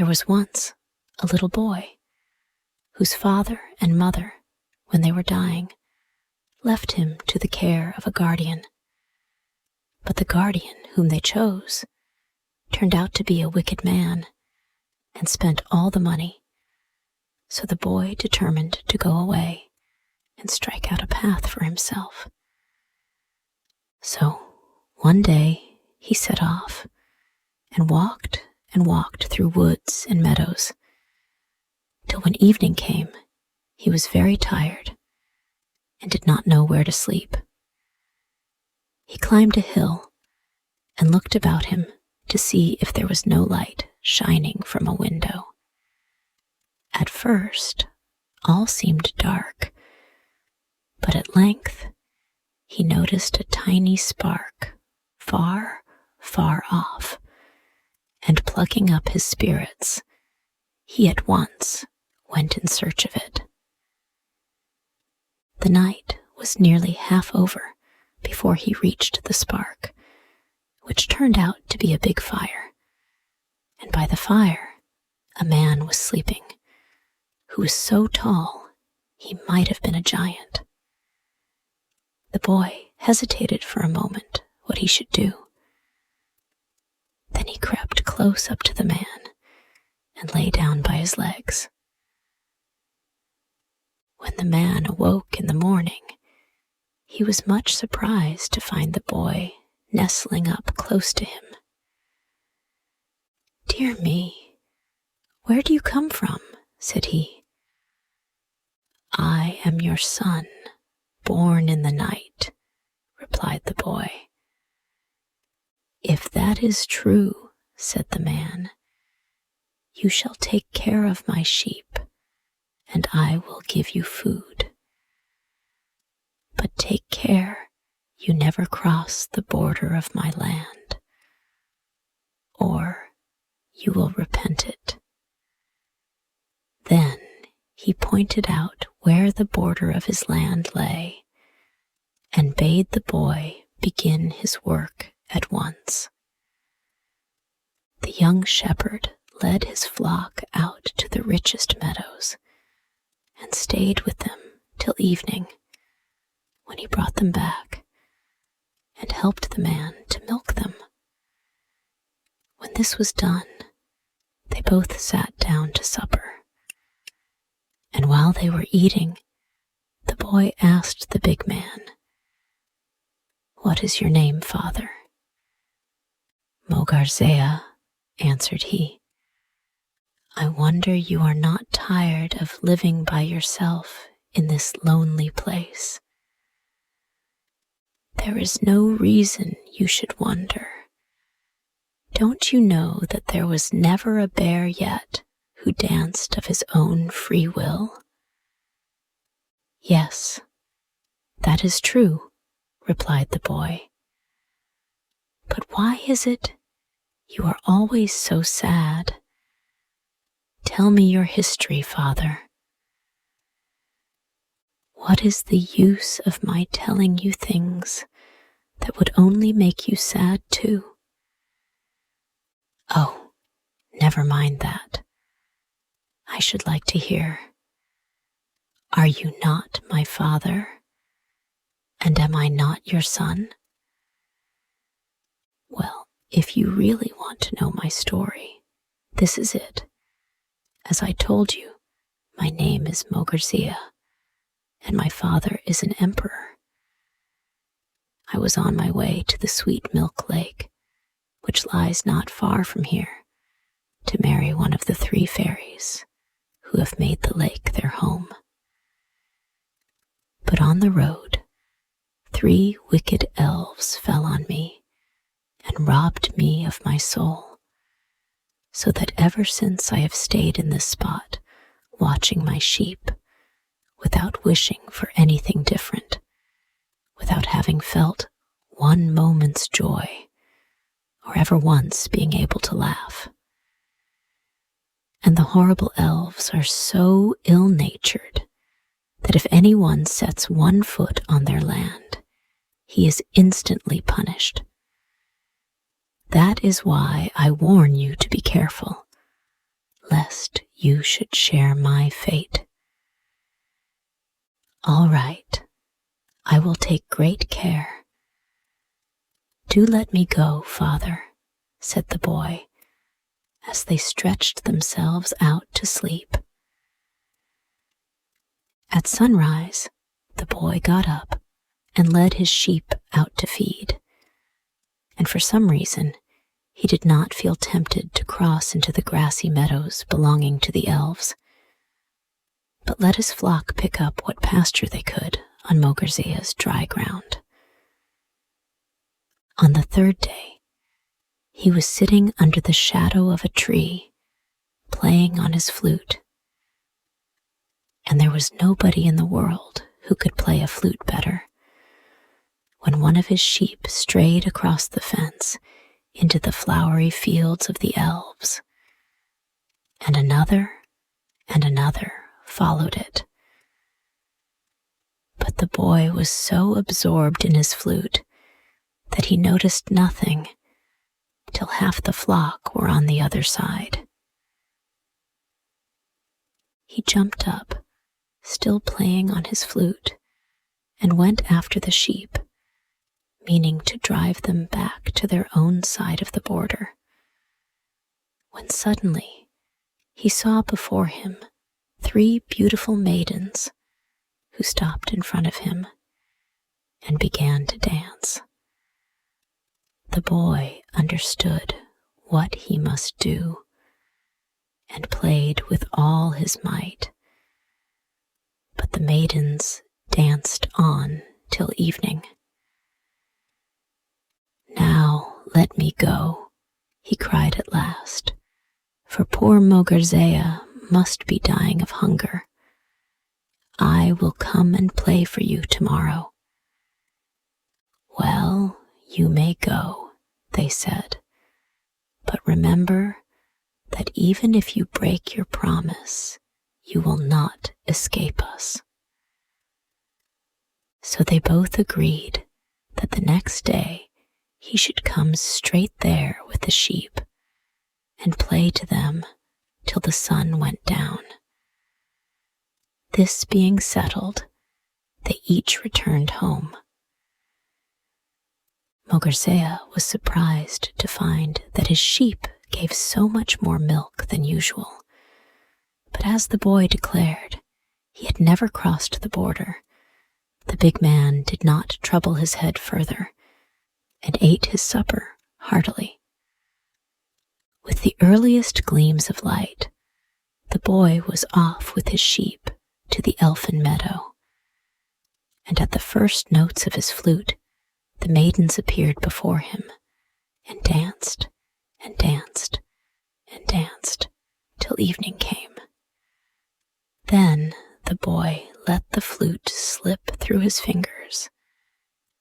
There was once a little boy whose father and mother, when they were dying, left him to the care of a guardian. But the guardian whom they chose turned out to be a wicked man and spent all the money, so the boy determined to go away and strike out a path for himself. So one day he set off and walked through woods and meadows, till when evening came, he was very tired and did not know where to sleep. He climbed a hill and looked about him to see if there was no light shining from a window. At first, all seemed dark, but at length he noticed a tiny spark far, far off, and plucking up his spirits, he at once went in search of it. The night was nearly half over before he reached the spark, which turned out to be a big fire, and by the fire a man was sleeping, who was so tall he might have been a giant. The boy hesitated for a moment what he should do. Then he crept close up to the man and lay down by his legs. When the man awoke in the morning, he was much surprised to find the boy nestling up close to him. "Dear me, where do you come from?" said he. "I am your son, born in the night," replied the boy. "If that is true," said the man, "you shall take care of my sheep, and I will give you food. But take care you never cross the border of my land, or you will repent it." Then he pointed out where the border of his land lay, and bade the boy begin his work at once. The young shepherd led his flock out to the richest meadows, and stayed with them till evening, when he brought them back and helped the man to milk them. When this was done, they both sat down to supper, and while they were eating, the boy asked the big man, "What is your name, father?" "Mogarzea," answered he. "I wonder you are not tired of living by yourself in this lonely place." "There is no reason you should wonder. Don't you know that there was never a bear yet who danced of his own free will?" "Yes, that is true," replied the boy. "But why is it you are always so sad? Tell me your history, father." "What is the use of my telling you things that would only make you sad too?" "Oh, never mind that. I should like to hear. Are you not my father? And am I not your son?" "Well, if you really want to know my story, this is it. As I told you, my name is Mogarzea, and my father is an emperor. I was on my way to the Sweet Milk Lake, which lies not far from here, to marry one of the 3 fairies who have made the lake their home. But on the road, 3 wicked elves fell on me and robbed me of my soul, so that ever since I have stayed in this spot, watching my sheep, without wishing for anything different, without having felt one moment's joy, or ever once being able to laugh. And the horrible elves are so ill-natured that if anyone sets one foot on their land, he is instantly punished. That is why I warn you to be careful, lest you should share my fate. All right, I will take great care. Do let me go, father, said the boy, as they stretched themselves out to sleep. At sunrise, the boy got up and led his sheep out to feed, and for some reason, he did not feel tempted to cross into the grassy meadows belonging to the elves, but let his flock pick up what pasture they could on Mogorzea's dry ground. On the third day, he was sitting under the shadow of a tree, playing on his flute, and there was nobody in the world who could play a flute better, when one of his sheep strayed across the fence into the flowery fields of the elves, and another followed it. But the boy was so absorbed in his flute that he noticed nothing till half the flock were on the other side. He jumped up, still playing on his flute, and went after the sheep, meaning to drive them back to their own side of the border, when suddenly he saw before him 3 beautiful maidens who stopped in front of him and began to dance. The boy understood what he must do and played with all his might, but the maidens danced on till evening. Now let me go, he cried at last, for poor Mogorzea must be dying of hunger. I will come and play for you tomorrow. Well, you may go, they said, but remember that even if you break your promise, you will not escape us. So they both agreed that the next day he should come straight there with the sheep and play to them till the sun went down. This being settled, they each returned home. Mogorzea was surprised to find that his sheep gave so much more milk than usual, but as the boy declared, he had never crossed the border. The big man did not trouble his head further, and ate his supper heartily. With the earliest gleams of light, the boy was off with his sheep to the elfin meadow, and at the first notes of his flute, the maidens appeared before him, and danced, and danced, and danced, till evening came. Then the boy let the flute slip through his fingers,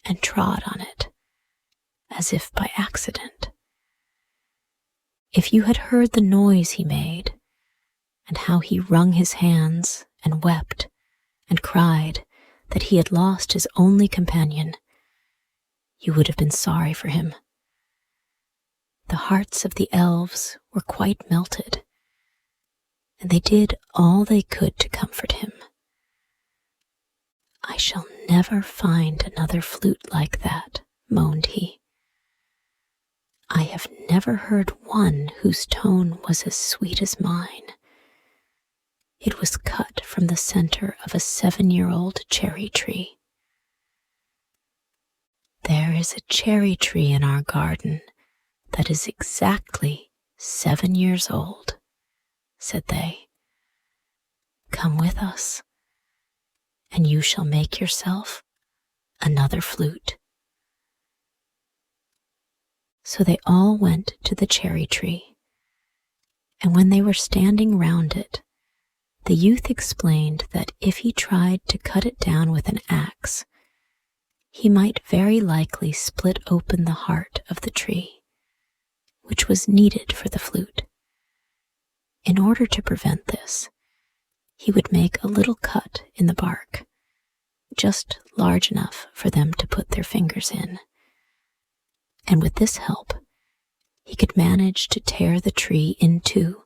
and trod on it, as if by accident. If you had heard the noise he made, and how he wrung his hands and wept and cried that he had lost his only companion, you would have been sorry for him. The hearts of the elves were quite melted, and they did all they could to comfort him. I shall never find another flute like that, moaned he. I have never heard one whose tone was as sweet as mine. It was cut from the center of a 7-year-old cherry tree. There is a cherry tree in our garden that is exactly 7 years old, said they. Come with us, and you shall make yourself another flute. So they all went to the cherry tree, and when they were standing round it, the youth explained that if he tried to cut it down with an axe, he might very likely split open the heart of the tree, which was needed for the flute. In order to prevent this, he would make a little cut in the bark, just large enough for them to put their fingers in. And with this help, he could manage to tear the tree in two,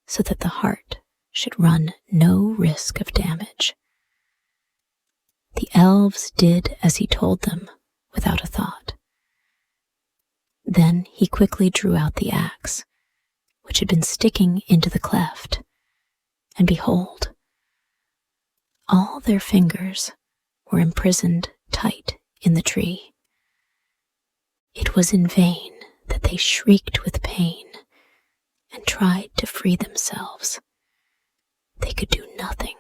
so that the heart should run no risk of damage. The elves did as he told them without a thought. Then he quickly drew out the axe, which had been sticking into the cleft, and behold, all their fingers were imprisoned tight in the tree. It was in vain that they shrieked with pain and tried to free themselves. They could do nothing,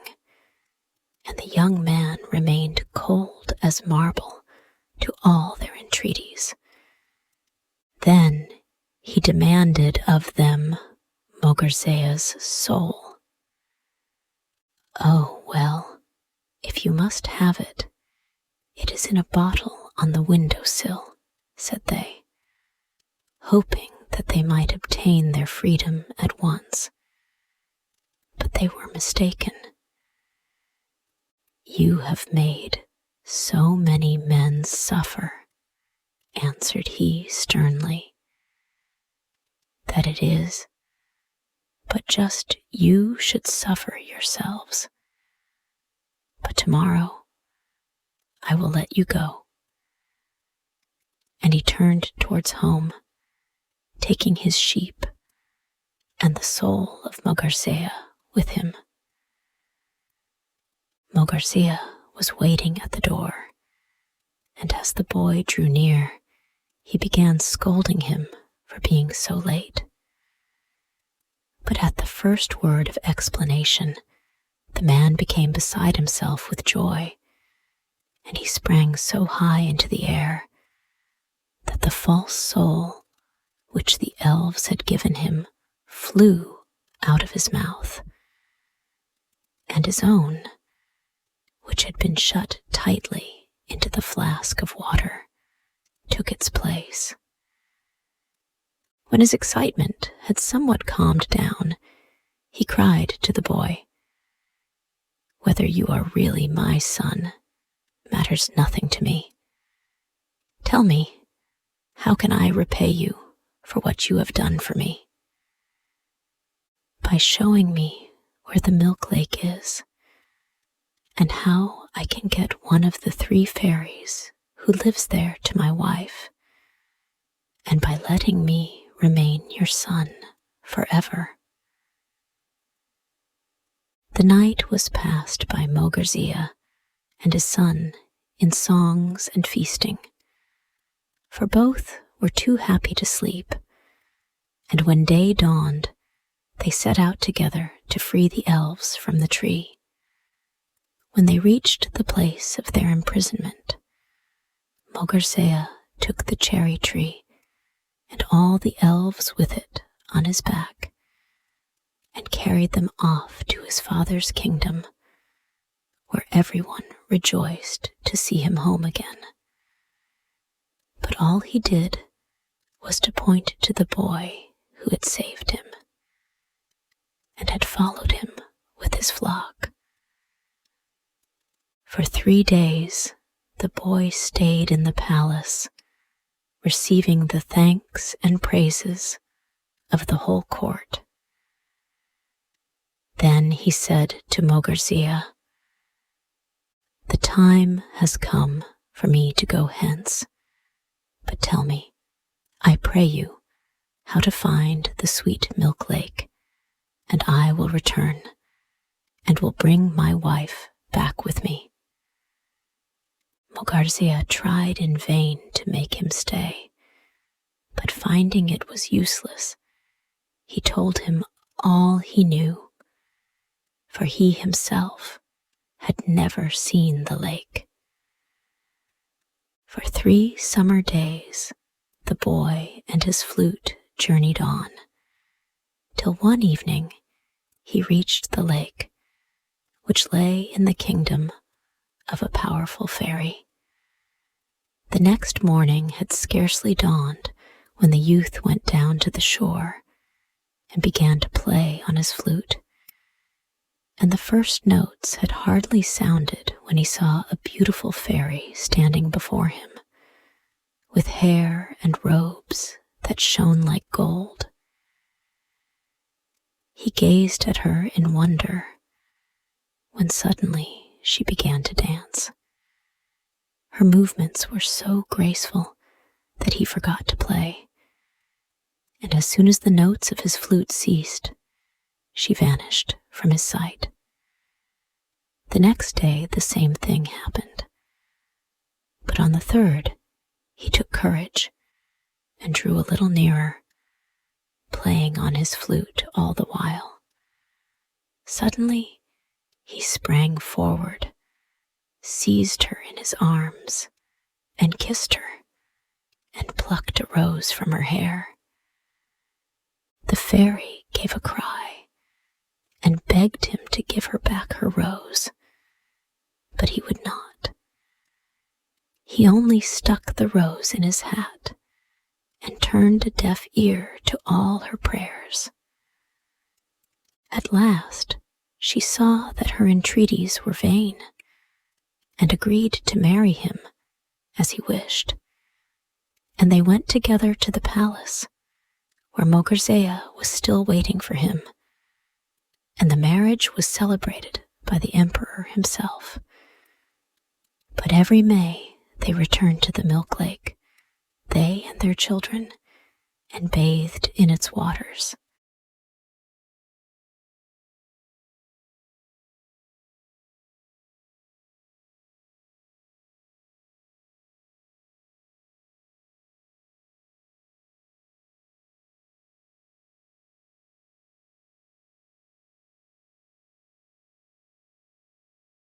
and the young man remained cold as marble to all their entreaties. Then he demanded of them Mogurzea's soul. "Oh, well, if you must have it, it is in a bottle on the window-sill," said they, hoping that they might obtain their freedom at once. But they were mistaken. "You have made so many men suffer," answered he sternly, "that it is but just you should suffer yourselves. But tomorrow I will let you go." And he turned towards home, taking his sheep and the soul of Mogurzea with him. Mogurzea was waiting at the door, and as the boy drew near, he began scolding him for being so late. But at the first word of explanation, the man became beside himself with joy, and he sprang so high into the air that the false soul which the elves had given him flew out of his mouth, and his own, which had been shut tightly into the flask of water, took its place. When his excitement had somewhat calmed down, he cried to the boy, "Whether you are really my son matters nothing to me. Tell me, how can I repay you for what you have done for me?" "By showing me where the milk lake is, and how I can get one of the 3 fairies who lives there to my wife, and by letting me remain your son forever." The night was passed by Mogurzea and his son in songs and feasting, for both were too happy to sleep, and when day dawned, they set out together to free the elves from the tree. When they reached the place of their imprisonment, Mogurzea took the cherry tree and all the elves with it on his back, and carried them off to his father's kingdom, where everyone rejoiced to see him home again. But all he did was to point to the boy who had saved him, and had followed him with his flock. For 3 days the boy stayed in the palace, receiving the thanks and praises of the whole court. Then he said to Mogurzea, "The time has come for me to go hence, but tell me, I pray you, how to find the sweet milk lake, and I will return, and will bring my wife back with me." Mogurzea tried in vain to make him stay, but finding it was useless, he told him all he knew, for he himself had never seen the lake. For 3 summer days the boy and his flute journeyed on, till one evening he reached the lake, which lay in the kingdom of a powerful fairy. The next morning had scarcely dawned when the youth went down to the shore and began to play on his flute, and the first notes had hardly sounded when he saw a beautiful fairy standing before him, with hair and robes that shone like gold. He gazed at her in wonder, when suddenly she began to dance. Her movements were so graceful that he forgot to play, and as soon as the notes of his flute ceased, she vanished from his sight. The next day the same thing happened, but on the third he took courage and drew a little nearer, playing on his flute all the while. Suddenly he sprang forward, seized her in his arms, and kissed her, and plucked a rose from her hair. The fairy gave a cry and begged him to give her back her rose, but he would not. He only stuck the rose in his hat and turned a deaf ear to all her prayers. At last she saw that her entreaties were vain, and agreed to marry him as he wished, and they went together to the palace, where Mogrzea was still waiting for him, and the marriage was celebrated by the emperor himself. But every May they returned to the milk lake, they and their children, and bathed in its waters.